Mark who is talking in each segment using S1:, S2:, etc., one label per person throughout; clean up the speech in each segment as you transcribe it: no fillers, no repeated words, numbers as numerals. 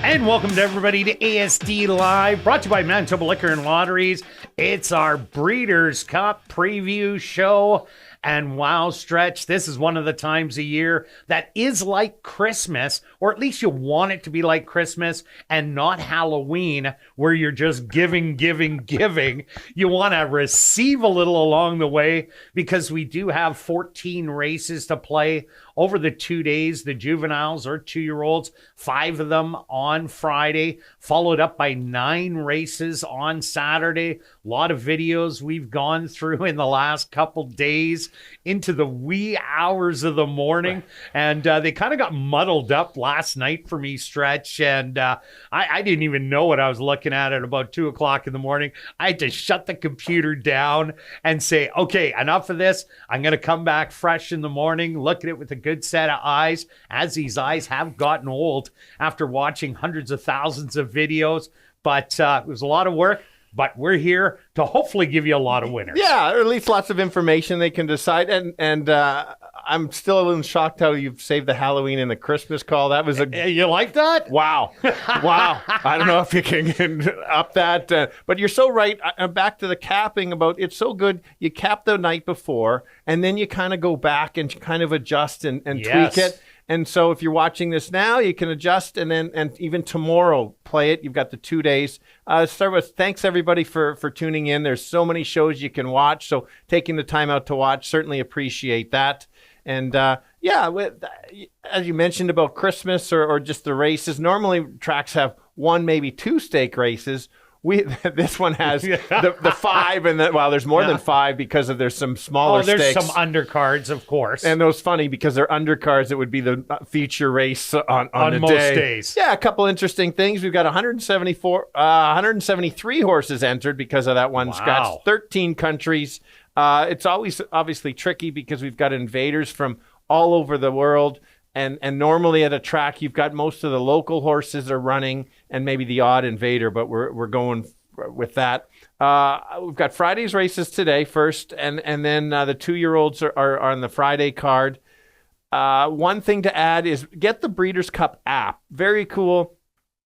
S1: And welcome to everybody to ASD Live, brought to you by Manitoba Liquor and Lotteries. It's our Breeders' Cup preview show. And wow, Stretch, this is one of the times a year that is like Christmas, or at least you want it to be like Christmas and not Halloween, where you're just giving. You want to receive a little along the way, because we do have 14 races to play over the 2 days. The juveniles or 2-year-olds, 5 of them on Friday, followed up by 9 races on Saturday. A lot of videos we've gone through in the last couple days into the wee hours of the morning. And they kind of got muddled up last night for me, Stretch. And I didn't even know what I was looking at about 2 o'clock in the morning. I had to shut the computer down and say, okay, enough of this. I'm going to come back fresh in the morning, look at it with a good set of eyes, as these eyes have gotten old after watching hundreds of thousands of videos. But it was a lot of work. But we're here to hopefully give you a lot of winners.
S2: Yeah, or at least lots of information they can decide. And I'm still a little shocked how you've saved the Halloween and the Christmas call. That was
S1: You like that?
S2: Wow. Wow. I don't know if you can up that. But you're so right. Back to the capping about it's so good. You cap the night before, and then you kind of go back and kind of adjust and
S1: Yes.
S2: tweak it. And so if you're watching this now, you can adjust, and even tomorrow play it. You've got the 2 days. Start with thanks everybody for tuning in. There's so many shows you can watch, so taking the time out to watch, certainly appreciate that. And as you mentioned about Christmas or just the races, normally tracks have 1, maybe 2 stake races. This one has the 5, and there's more than 5 because there's some smaller
S1: there's
S2: stakes.
S1: some undercards, of course.
S2: And those funny because they're undercards. It would be the feature race on the
S1: most
S2: day.
S1: days.
S2: Yeah, a couple interesting things. We've got 173 horses entered because of that one scratch. 13 countries. It's always obviously tricky because we've got invaders from all over the world. And normally at a track, you've got most of the local horses are running and maybe the odd invader, but we're going with that. We've got Friday's races today first, and then the 2-year-olds are on the Friday card. One thing to add is get the Breeders' Cup app. Very cool.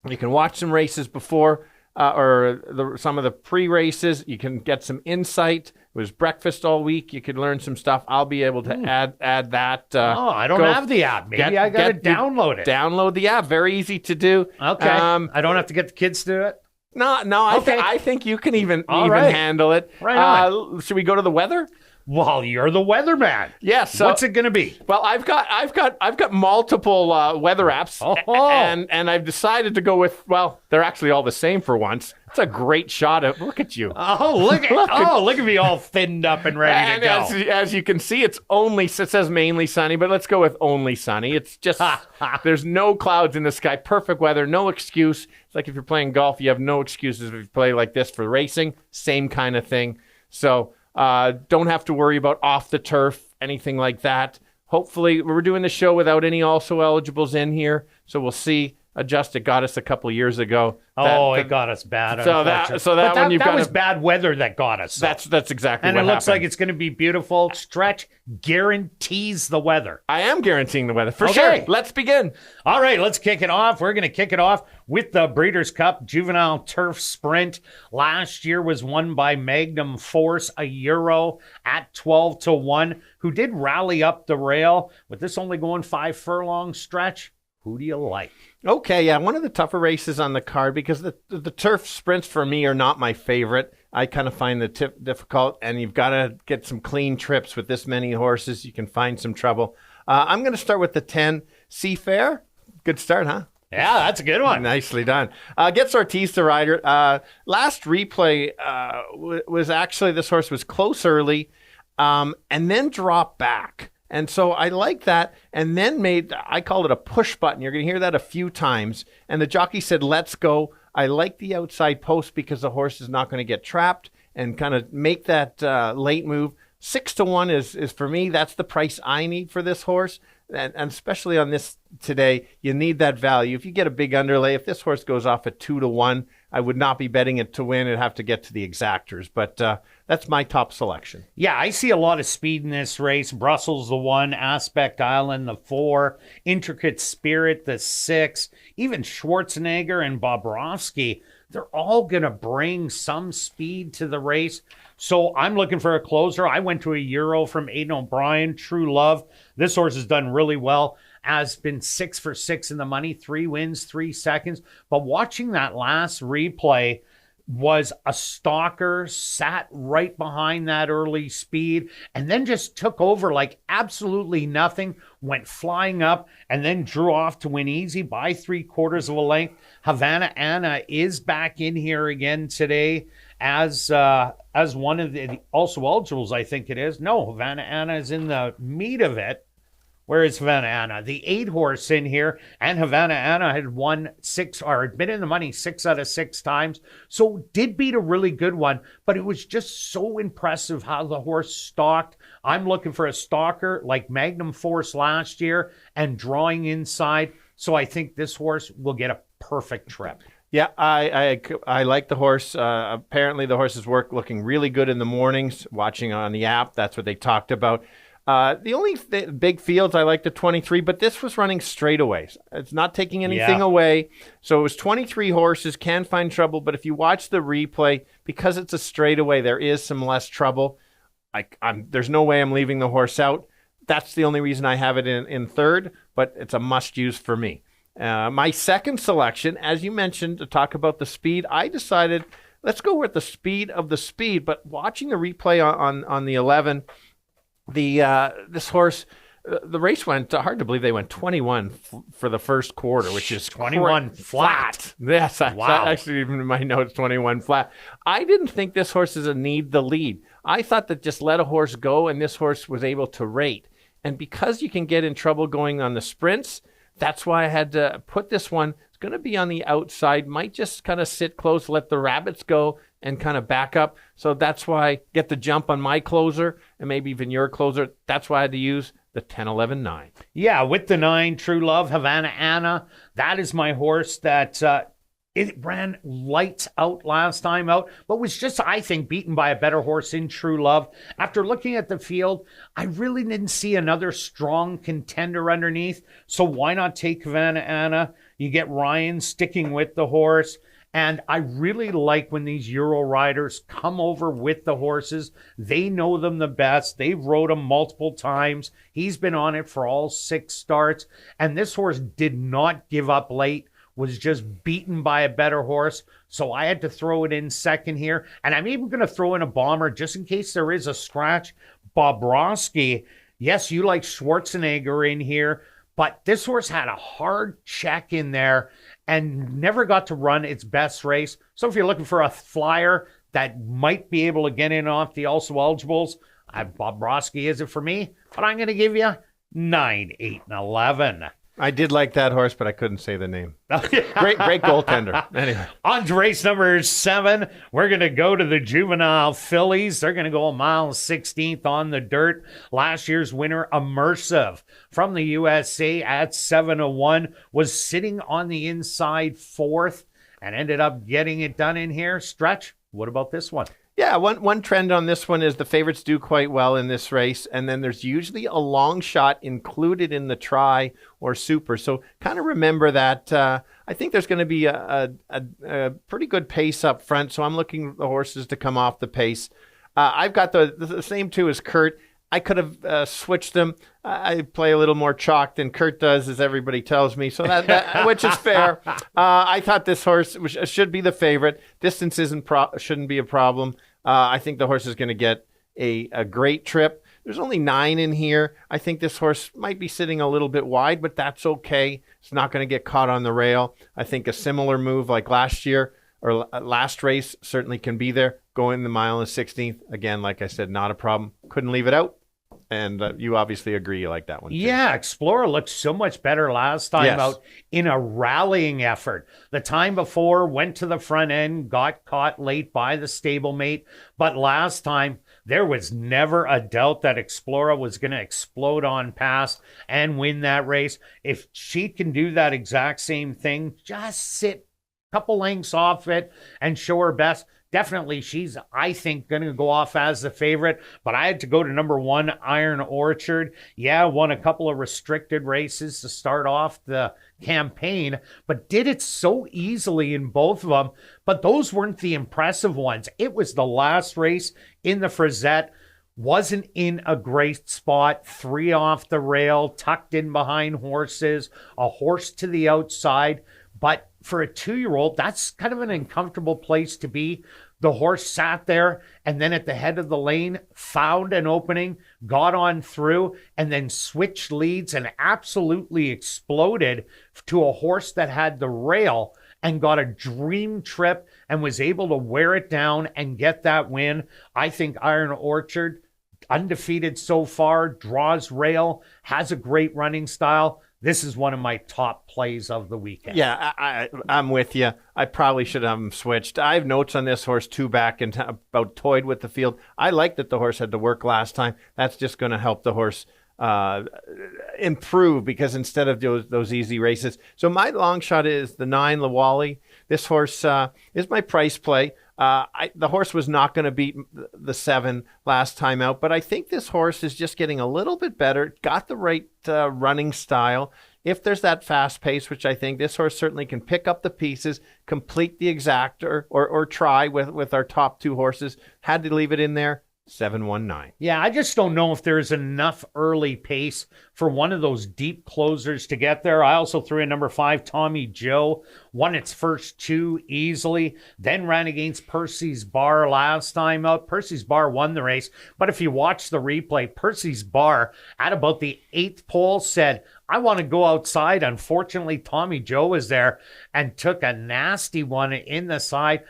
S2: You can watch some races before some of the pre-races. You can get some insight. It was breakfast all week. You could learn some stuff. I'll be able to add that.
S1: I don't have the app. Maybe I got to download it.
S2: Download the app. Very easy to do.
S1: Okay. I don't have to get the kids to do it?
S2: No.
S1: Okay.
S2: I think you can even
S1: right.
S2: handle it.
S1: Right on.
S2: Should we go to the weather?
S1: Well, you're the weatherman.
S2: Yes. So,
S1: what's it going to be?
S2: Well, I've got multiple weather apps, and I've decided to go with. Well, they're actually all the same for once. It's a great shot of. Look at you.
S1: Look at me all thinned up and ready to go.
S2: As you can see, it says mainly sunny, but let's go with only sunny. It's just there's no clouds in the sky. Perfect weather. No excuse. It's like if you're playing golf, you have no excuses if you play like this for racing. Same kind of thing. So. Don't have to worry about off the turf, anything like that. Hopefully, we're doing the show without any also eligibles in here, so we'll see. It got us a couple years ago.
S1: It got us bad. That
S2: was
S1: bad weather that got us.
S2: That's exactly
S1: and
S2: what happened.
S1: And it looks like it's going to be beautiful. Stretch guarantees the weather.
S2: I am guaranteeing the weather for sure. Let's begin.
S1: All right, let's kick it off. We're going to kick it off with the Breeders' Cup Juvenile Turf Sprint. Last year was won by Magnum Force, a Euro at 12-1, who did rally up the rail. With this only going 5 furlong stretch, who do you like?
S2: Okay, yeah, one of the tougher races on the card because the turf sprints for me are not my favorite. I kind of find the tip difficult, and you've got to get some clean trips with this many horses. You can find some trouble. I'm going to start with the 10 Seafair. Good start, huh?
S1: Yeah, that's a good one.
S2: Nicely done. Gets Ortiz the rider. Last replay was actually this horse was close early and then dropped back. And so I like that, and then I called it a push button. You're going to hear that a few times. And the jockey said, let's go. I like the outside post because the horse is not going to get trapped and kind of make that late move. 6-1 is for me. That's the price I need for this horse. and especially on this today, you need that value. If you get a big underlay, if this horse goes off at 2-1, I would not be betting it to win. It'd have to get to the exactors. But that's my top selection.
S1: Yeah, I see a lot of speed in this race. Brussels, the 1, Aspect Island, the 4, Intricate Spirit, the 6, even Schwarzenegger and Bobrovsky. They're all going to bring some speed to the race. So I'm looking for a closer. I went to a Euro from Aidan O'Brien, True Love. This horse has done really well. Has been 6 for 6 in the money, 3 wins, 3 seconds. But watching that last replay, was a stalker, sat right behind that early speed, and then just took over like absolutely nothing, went flying up, and then drew off to win easy by 3/4 of a length. Havana Anna is back in here again today as one of the also eligibles, I think it is. No, Havana Anna is in the meat of it. Where is Havana Anna? The 8 horse in here, and Havana Anna had won 6, or had been in the money 6 out of 6 times. So did beat a really good one, but it was just so impressive how the horse stalked. I'm looking for a stalker like Magnum Force last year and drawing inside. So I think this horse will get a perfect trip.
S2: Yeah, I like the horse. Apparently the horse's work looking really good in the mornings, watching on the app. That's what they talked about. The only big fields, I like the 23, but this was running straightaways. It's not taking anything away. So it was 23 horses, can find trouble, but if you watch the replay, because it's a straightaway, there is some less trouble. There's no way I'm leaving the horse out. That's the only reason I have it in third, but it's a must-use for me. My second selection, as you mentioned, to talk about the speed, I decided let's go with the speed of the speed, but watching the replay on the 11, this horse, the race went, hard to believe they went 21 for the first quarter, which is
S1: 21 flat.
S2: Yes,
S1: wow.
S2: Actually, even in my notes, 21 flat. I didn't think this horse is a need the lead. I thought that just let a horse go, and this horse was able to rate. And because you can get in trouble going on the sprints, that's why I had to put this one. It's going to be on the outside, might just kind of sit close, let the rabbits go, and kind of back up. So that's why I get the jump on my closer and maybe even your closer. That's why I had to use the 10-11-9.
S1: Yeah, with the 9, True Love, Havana Anna. That is my horse that it ran lights out last time out, but was just, I think, beaten by a better horse in True Love. After looking at the field, I really didn't see another strong contender underneath. So why not take Havana Anna? You get Ryan sticking with the horse. And I really like when these Euro riders come over with the horses. They know them the best. They've rode them multiple times. He's been on it for all 6 starts. And this horse did not give up late, was just beaten by a better horse. So I had to throw it in second here. And I'm even going to throw in a bomber just in case there is a scratch. Bobrovsky. Yes, you like Schwarzenegger in here, but this horse had a hard check in there and never got to run its best race. So if you're looking for a flyer that might be able to get in off the also eligibles, Bobrovsky is it for me, but I'm going to give you 9, 8, and 11.
S2: I did like that horse, but I couldn't say the name. Great goaltender. Anyway.
S1: On to race number 7, we're going to go to the Juvenile Fillies. They're going to go a mile 16th on the dirt. Last year's winner, Immersive, from the USA at 7-1, was sitting on the inside 4th and ended up getting it done in here. Stretch, what about this one?
S2: Yeah, one trend on this one is the favorites do quite well in this race, and then there's usually a long shot included in the try or super. So kind of remember that. I think there's going to be a pretty good pace up front, so I'm looking the horses to come off the pace. I've got the same two as Kirt. I could have switched them. I play a little more chalk than Kirt does, as everybody tells me, so that which is fair. I thought this horse should be the favorite. Distance shouldn't be a problem. I think the horse is going to get a great trip. There's only 9 in here. I think this horse might be sitting a little bit wide, but that's okay. It's not going to get caught on the rail. I think a similar move like last year or last race certainly can be there. Going the mile and 16th. Again, like I said, not a problem. Couldn't leave it out. And you obviously agree you like that one too.
S1: Yeah, Explorer looked so much better last time out in a rallying effort. The time before, went to the front end, got caught late by the stablemate. But last time, There was never a doubt that Explora was going to explode on past and win that race. If she can do that exact same thing, just sit a couple lengths off it and show her best. Definitely, she's, I think, going to go off as the favorite, but I had to go to number 1, Iron Orchard. Yeah, won a couple of restricted races to start off the campaign, but did it so easily in both of them. But those weren't the impressive ones. It was the last race in the Frisette. Wasn't in a great spot, 3 off the rail, tucked in behind horses, a horse to the outside. But for a 2-year-old, that's kind of an uncomfortable place to be. The horse sat there and then at the head of the lane found an opening, got on through, and then switched leads and absolutely exploded to a horse that had the rail and got a dream trip and was able to wear it down and get that win. I think Iron Orchard, undefeated so far, draws rail, has a great running style. This is one of my top plays of the weekend.
S2: Yeah, I'm with you. I probably should have him switched. I have notes on this horse 2 back and about toyed with the field. I like that the horse had to work last time. That's just going to help the horse improve, because instead of those easy races. So my long shot is the 9 Lawali. This horse is my price play. The horse was not going to beat the 7 last time out, but I think this horse is just getting a little bit better, got the right running style. If there's that fast pace, which I think this horse certainly can pick up the pieces, complete the exactor, or try with our top 2 horses. Had to leave it in there. 719.
S1: Yeah, I just don't know if there's enough early pace for one of those deep closers to get there. I also threw in number 5, Tommy Joe, won its first 2 easily, then ran against Percy's Bar last time out. Percy's Bar won the race, but if you watch the replay, Percy's Bar at about the 8th pole said, I want to go outside. Unfortunately, Tommy Joe was there and took a nasty one in the side.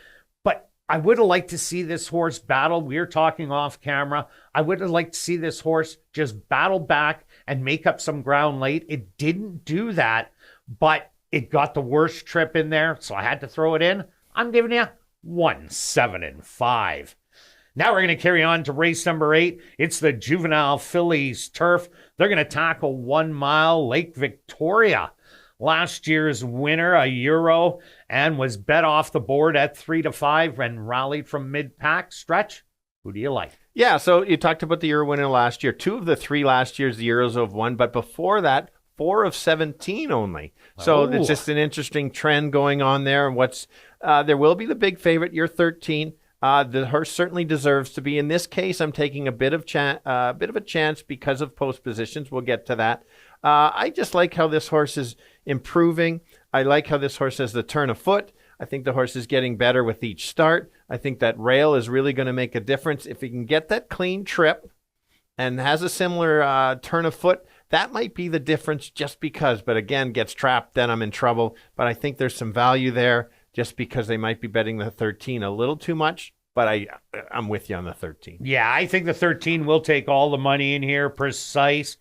S1: I would have liked to see this horse battle. We were talking off camera. I would have liked to see this horse just battle back and make up some ground late. It didn't do that, but it got the worst trip in there, so I had to throw it in. I'm giving you 1, 7, and 5. Now we're going to carry on to race number 8. It's the Juvenile Fillies Turf. They're going to tackle 1 mile Lake Victoria. Last year's winner, a Euro, and was bet off the board at 3-5 and rallied from mid-pack. Stretch, who do you like?
S2: Yeah, so you talked about the Euro winner last year. 2 of the 3 last year's the Euros have won, but before that, 4 of 17 only. So It's just an interesting trend going on there. And there will be the big favorite, year 13. The horse certainly deserves to be. In this case, I'm taking a bit of a chance because of post positions. We'll get to that. I just like how this horse is improving. I like how this horse has the turn of foot. I think the horse is getting better with each start. I think that rail is really going to make a difference. If he can get that clean trip and has a similar turn of foot, that might be the difference just because. But again, gets trapped, then I'm in trouble. But I think there's some value there just because they might be betting the 13 a little too much. But I'm with you on the 13.
S1: Yeah, I think the 13 will take all the money in here. Precise.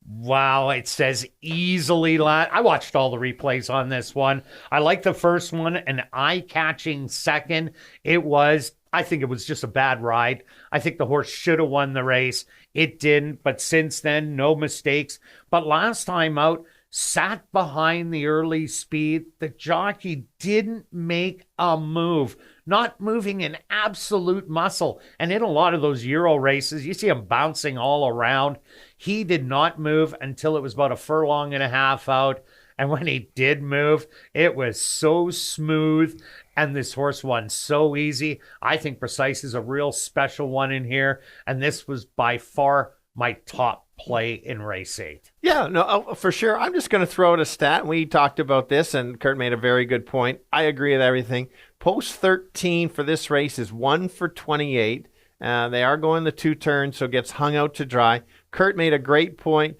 S1: Wow, it says easily. I watched all the replays on this one. I like the first one, an eye-catching second. I think it was just a bad ride. I think the horse should have won the race. It didn't, but since then, no mistakes. But last time out, sat behind the early speed. The jockey didn't make a move. Not moving an absolute muscle. And in a lot of those Euro races, you see him bouncing all around. He did not move until it was about a furlong and a half out. And when he did move, it was so smooth. And this horse won so easy. I think Precise is a real special one in here. And this was by far my top play in race 8.
S2: Yeah, no, for sure. I'm just going to throw out a stat. We talked about this, and Kirt made a very good point. I agree with everything. Post 13 for this race is 1 for 28. They are going the 2 turns, so it gets hung out to dry. Kirt made a great point.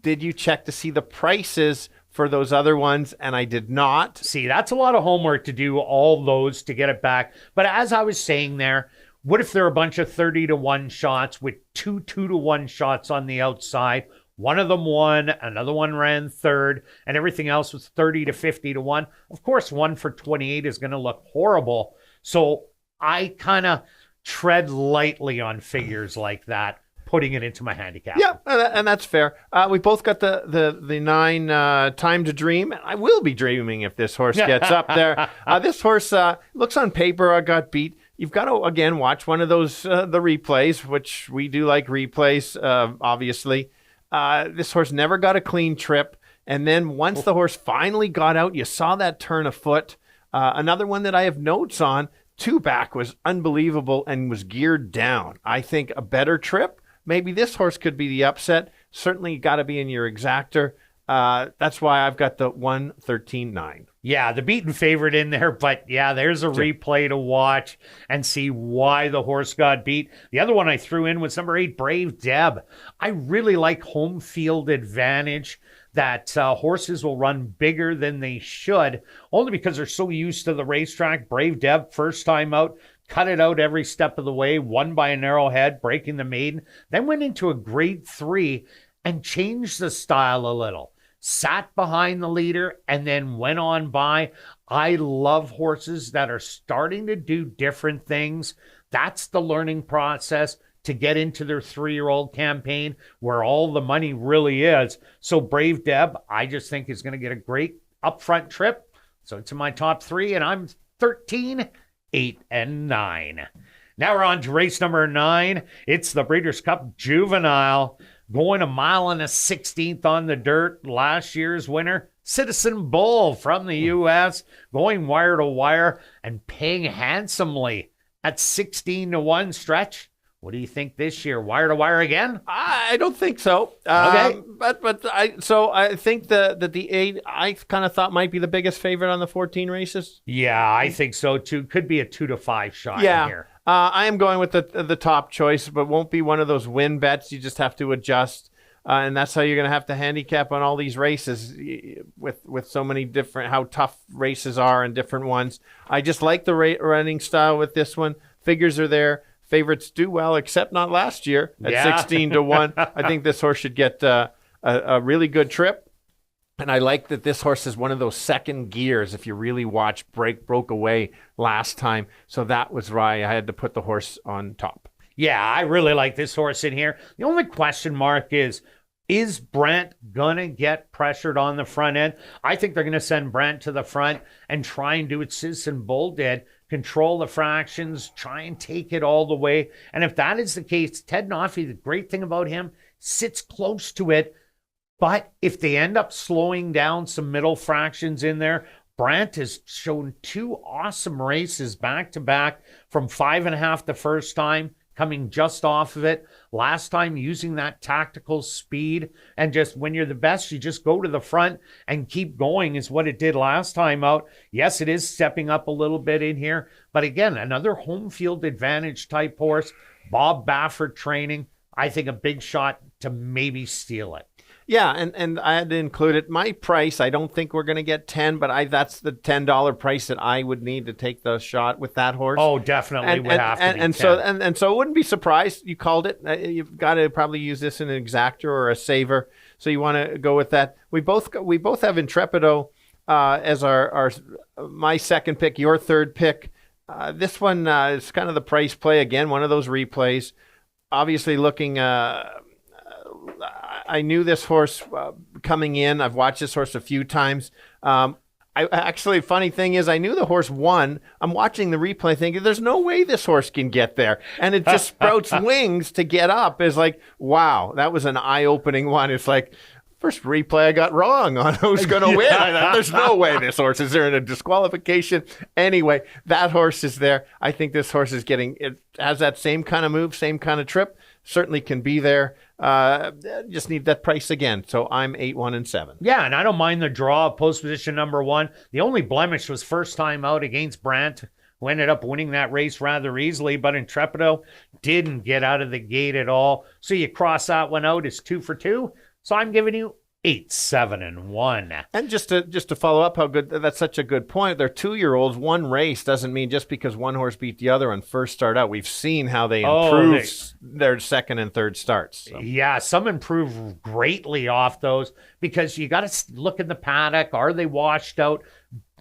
S2: Did you check to see the prices for those other ones? And I did not.
S1: See, that's a lot of homework to do all those to get it back. But as I was saying there, what if there are a bunch of 30-1 shots with 2 2-1 shots on the outside? One of them won, another one ran third, and everything else was 30 to 50-1. Of course, 1 for 28 is going to look horrible. So I kind of tread lightly on figures like that, putting it into my handicap.
S2: Yeah, and that's fair. We both got the 9 Time to Dream. I will be dreaming if this horse gets up there. This horse looks on paper, I got beat. You've got to, again, watch one of those, the replays, which we do like replays, obviously. This horse never got a clean trip. And then once the horse finally got out, you saw that turn of foot. Another one that I have notes on, 2 back was unbelievable and was geared down. I think a better trip. Maybe this horse could be the upset. Certainly got to be in your exactor. That's why I've got the 1-13-9.
S1: Yeah, the beaten favorite in there, but yeah, there's a replay to watch and see why the horse got beat. The other one I threw in was number 8, Brave Deb. I really like home field advantage, that horses will run bigger than they should, only because they're so used to the racetrack. Brave Deb, first time out, cut it out every step of the way, won by a narrow head, breaking the maiden, then went into a grade 3 and changed the style a little. Sat behind the leader and then went on by. I love horses that are starting to do different things. That's the learning process to get into their 3-year-old campaign where all the money really is. So Brave Deb, I just think is going to get a great upfront trip. So it's in my top 3, and I'm 13, 8, and 9. Now we're on to race number 9. It's the Breeders' Cup Juvenile. Going 1 1/16 on the dirt. Last year's winner, Citizen Bull from the U.S., going wire to wire and paying handsomely at 16-1. Stretch, what do you think this year? Wire to wire again?
S2: I don't think so.
S1: Okay.
S2: But I think that the 8, I kind of thought might be the biggest favorite on the 14 races.
S1: Yeah, I think so too. Could be a 2-5 shot
S2: in
S1: here.
S2: I am going with the top choice, but won't be one of those win bets. You just have to adjust, and that's how you're going to have to handicap on all these races with so many different, how tough races are and different ones. I just like the running style with this one. Figures are there. Favorites do well, except not last year at 16-1. I think this horse should get a really good trip. And I like that this horse is one of those second gears. If you really watch, broke away last time. So that was why I had to put the horse on top.
S1: Yeah, I really like this horse in here. The only question mark is Brant going to get pressured on the front end? I think they're going to send Brant to the front and try and do what Citizen Bull did. Control the fractions, try and take it all the way. And if that is the case, Ted Noffey, the great thing about him, sits close to it. But if they end up slowing down some middle fractions in there, Brant has shown 2 awesome races back-to-back from 5.5 the first time, coming just off of it. Last time using that tactical speed, and just when you're the best, you just go to the front and keep going is what it did last time out. Yes, it is stepping up a little bit in here, but again, another home field advantage type horse. Bob Baffert training. I think a big shot to maybe steal it.
S2: Yeah, and I had to include it. My price, I don't think we're going to get 10, but that's the $10 price that I would need to take the shot with that horse.
S1: Oh, definitely would have to be 10.
S2: So I wouldn't be surprised. You called it. You've got to probably use this in an exactor or a saver. So you want to go with that. We both have Intrepido as my second pick, your third pick. This one is kind of the price play again. One of those replays. Obviously, looking. I knew this horse coming in. I've watched this horse a few times. Funny thing is, I knew the horse won. I'm watching the replay thinking, there's no way this horse can get there. And it just sprouts wings to get up. It's like, wow, that was an eye-opening one. It's like, first replay I got wrong on who's going to win. I thought, there's no way this horse is there in a disqualification. Anyway, that horse is there. I think this horse it has that same kind of move, same kind of trip. Certainly can be there. Just need that price again. So I'm 8, 1, and 7.
S1: Yeah, and I don't mind the draw of post position number 1. The only blemish was first time out against Brant, who ended up winning that race rather easily, but Intrepido didn't get out of the gate at all. So you cross that one out as 2 for 2. So I'm giving you 8-7-1.
S2: And just to follow up how good, that's such a good point. They're 2-year-olds. One race doesn't mean just because one horse beat the other on first start out. We've seen how they improve their second and third starts. So.
S1: Yeah, some improve greatly off those because you got to look in the paddock. Are they washed out?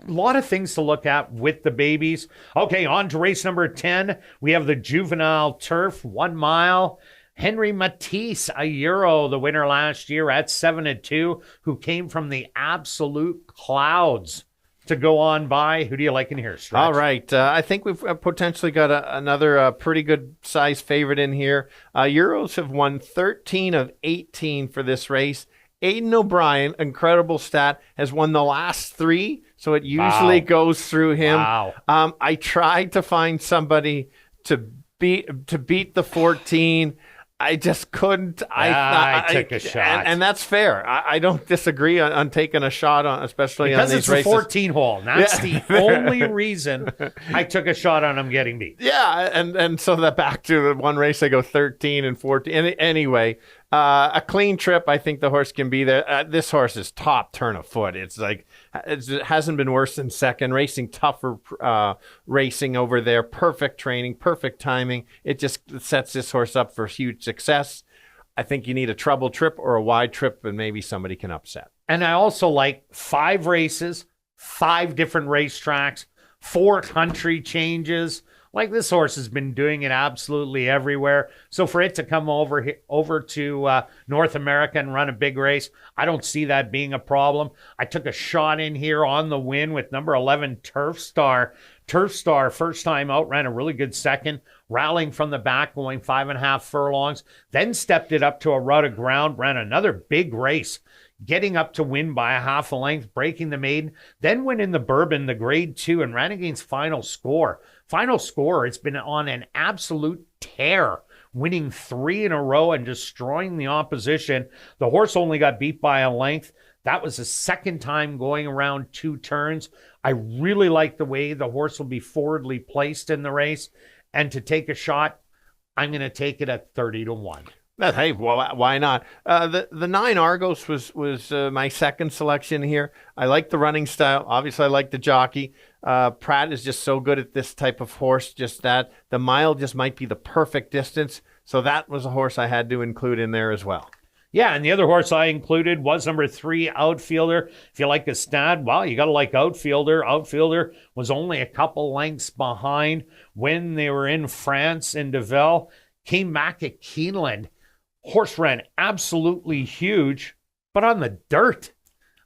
S1: A lot of things to look at with the babies. Okay, on to race number 10. We have the Juvenile Turf, 1 mile. Henry Matisse, a Euro, the winner last year at 7-2, who came from the absolute clouds to go on by. Who do you like in here, Stretch?
S2: All right. I think we've potentially got another pretty good size favorite in here. Euros have won 13 of 18 for this race. Aidan O'Brien, incredible stat, has won the last 3, so it usually goes through him.
S1: Wow.
S2: I tried to find somebody to beat the 14. I just couldn't.
S1: I took a shot.
S2: And that's fair. I don't disagree on taking a shot, especially
S1: because
S2: on these races.
S1: Because it's a 14 hole. That's the only reason I took a shot on him getting beat.
S2: Yeah, and so that back to the one race, I go 13 and 14. Anyway, a clean trip, I think the horse can be there. This horse is top turn of foot. It's like it hasn't been worse than second. Racing tougher racing over there. Perfect training, perfect timing. It just sets this horse up for huge success. I think you need a trouble trip or a wide trip, and maybe somebody can upset.
S1: And I also like 5 races, 5 different racetracks, 4 country changes. Like, this horse has been doing it absolutely everywhere. So for it to come over to North America and run a big race, I don't see that being a problem. I took a shot in here on the win with number 11, Turf Star. Turf Star, first time out, ran a really good second, rallying from the back, going 5.5 furlongs, then stepped it up to a rut of ground, ran another big race, getting up to win by a half a length, breaking the maiden, then went in the Bourbon, the grade 2, and ran against Final Score. Final Score, it's been on an absolute tear, winning 3 in a row and destroying the opposition. The horse only got beat by a length. That was the second time going around 2 turns. I really like the way the horse will be forwardly placed in the race. And to take a shot, I'm going to take it at 30-1.
S2: Hey, well, why not? The 9 Argos was my second selection here. I like the running style. Obviously, I like the jockey. Pratt is just so good at this type of horse, just that. The mile just might be the perfect distance. So that was a horse I had to include in there as well.
S1: Yeah, and the other horse I included was number 3, Outfielder. If you like a stat, well, you got to like Outfielder. Outfielder was only a couple lengths behind when they were in France in Deauville. Came back at Keeneland. Horse ran absolutely huge, but on the dirt.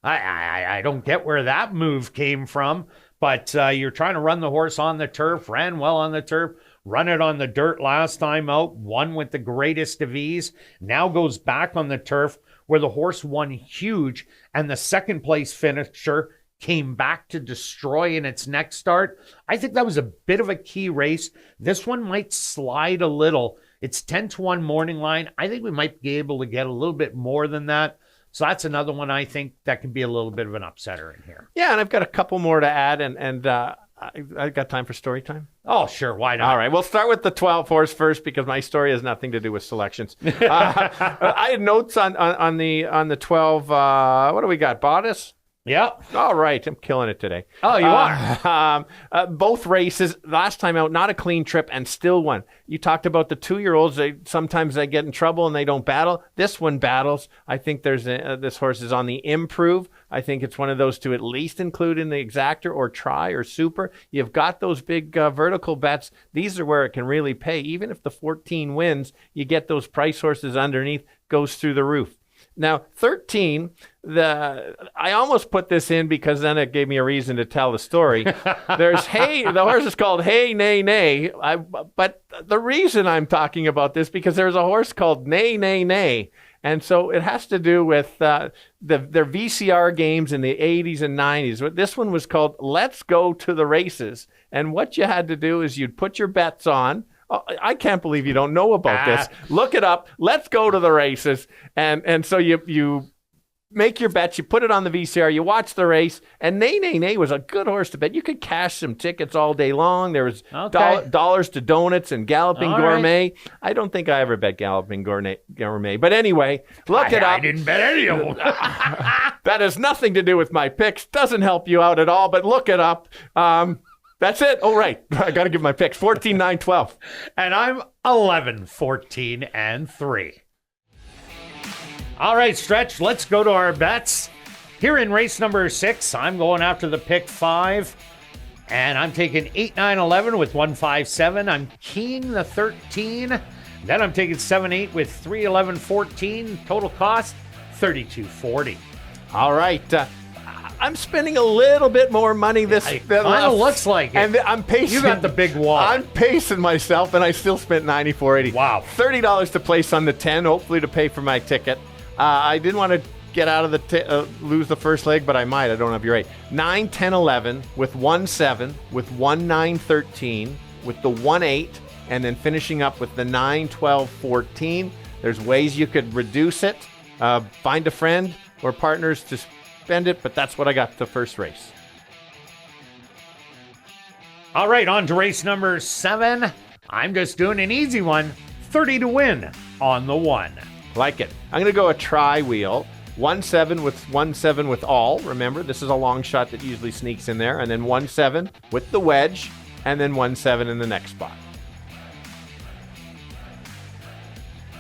S1: I don't get where that move came from, but you're trying to run the horse on the turf, ran well on the turf, run it on the dirt last time out, won with the greatest of ease, now goes back on the turf where the horse won huge, and the second place finisher came back to destroy in its next start. I think that was a bit of a key race. This one might slide a little. It's 10-1 morning line. I think we might be able to get a little bit more than that. So that's another one I think that can be a little bit of an upsetter in here.
S2: Yeah, and I've got a couple more to add, and I've got time for story time.
S1: Oh, sure. Why not?
S2: All right. We'll start with the 12 horse first because my story has nothing to do with selections. I had notes on the 12. What do we got? Bodice?
S1: Yeah.
S2: All right. I'm killing it today.
S1: Oh, you are.
S2: Both races, last time out, not a clean trip and still won. You talked about the 2-year-olds. Sometimes they get in trouble and they don't battle. This one battles. I think this horse is on the improve. I think it's one of those to at least include in the exactor or try or super. You've got those big vertical bets. These are where it can really pay. Even if the 14 wins, you get those price horses underneath, goes through the roof. Now, 13, I almost put this in because then it gave me a reason to tell the story. There's the horse is called Hey, Nay, Nay. But the reason I'm talking about this because there's a horse called Nay, Nay, Nay. And so it has to do with their VCR games in the 80s and 90s. This one was called Let's Go to the Races. And what you had to do is you'd put your bets on. Oh, I can't believe you don't know about this. Look it up. Let's go to the races. And so you make your bets. You put it on the VCR. You watch the race. And Nay was a good horse to bet. You could cash some tickets all day long. There was dollars to donuts and Galloping Gourmet. Right. I don't think I ever bet Galloping Gourmet. But anyway, look it up.
S1: I didn't bet any of them.
S2: That has nothing to do with my picks. Doesn't help you out at all. But look it up. That's it. Oh, right. I got to give my picks. 14, 9, 12.
S1: And I'm 11, 14, and 3. All right, Stretch, let's go to our bets. Here in race number 6, I'm going after the pick 5. And I'm taking 8, 9, 11 with 1, 5, 7. I'm keying the 13. Then I'm taking 7, 8 with 3, 11, 14. Total cost, $32.40.
S2: All right. I'm spending a little bit more money this.
S1: It kind of looks like it.
S2: And I'm pacing.
S1: You got the big wall.
S2: I'm pacing myself, and I still spent $94.80.
S1: Wow.
S2: $30 to place on the 10, hopefully to pay for my ticket. I didn't want to get out of the lose the first leg, but I might. I don't have your 8. 9, 10, 11 with 1, 7 with 1, 9, 13 with the 1, 8, and then finishing up with the 9, 12, 14. There's ways you could reduce it. Find a friend or partners to spend it, but that's what I got the first race.
S1: All right, on to race number 7. I'm just doing an easy one. 30 to win on the 1.
S2: Like it. I'm going to go a tri-wheel. 1, 7 with 1, 7 with all. Remember, this is a long shot that usually sneaks in there. And then 1, 7 with the wedge. And then 1, 7 in the next spot.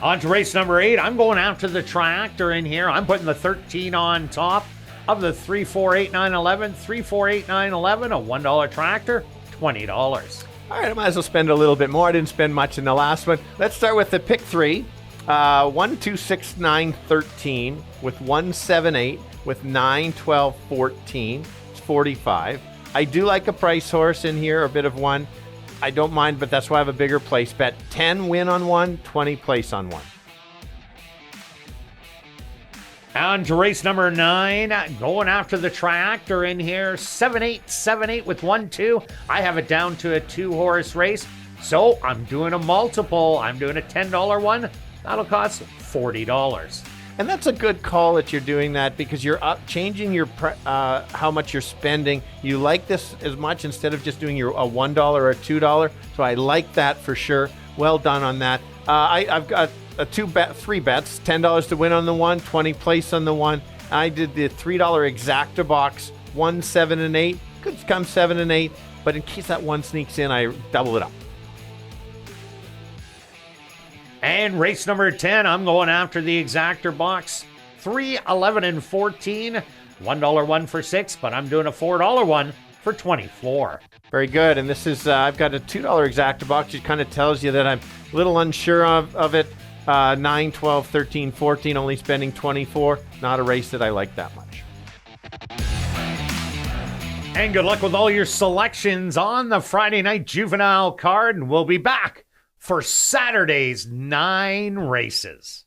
S1: On to race number 8. I'm going after the tractor in here. I'm putting the 13 on top of the 3, 4, 8, 9, 11. 3, 4, 8, 9, 11. A $1 tractor, $20.
S2: All right, I might as well spend a little bit more. I didn't spend much in the last one. Let's start with the pick 3. 1, 2, 6, 9, 13 with 1, 7, 8 with 9, 12, 14. It's 45. I do like a price horse in here, a bit of one. I don't mind, but that's why I have a bigger place bet. 10 win on 1, 20 place on 1.
S1: On to race number 9, going after the tractor in here. 7, 8, 7, 8 with 1, 2. I have it down to a 2-horse race, so I'm doing a multiple. I'm doing a $10 one. That'll cost $40.
S2: And that's a good call that you're doing that, because you're changing your how much you're spending. You like this as much instead of just doing your a $1 or a $2. So I like that for sure. Well done on that. I've got 3 bets. $10 to win on the 1, 20 place on the 1. I did the $3 exacta box. 1, 7, and 8. Could come 7 and 8, but in case that 1 sneaks in, I double it up.
S1: And race number 10, I'm going after the exactor box. 3, 11, and 14. $1 one for 6, but I'm doing a $4 one for 24.
S2: Very good. And this is, I've got a $2 exacta box. It kind of tells you that I'm a little unsure of it. 9, 12, 13, 14, only spending 24. Not a race that I like that much.
S1: And good luck with all your selections on the Friday night Juvenile card. And we'll be back for Saturday's 9 races.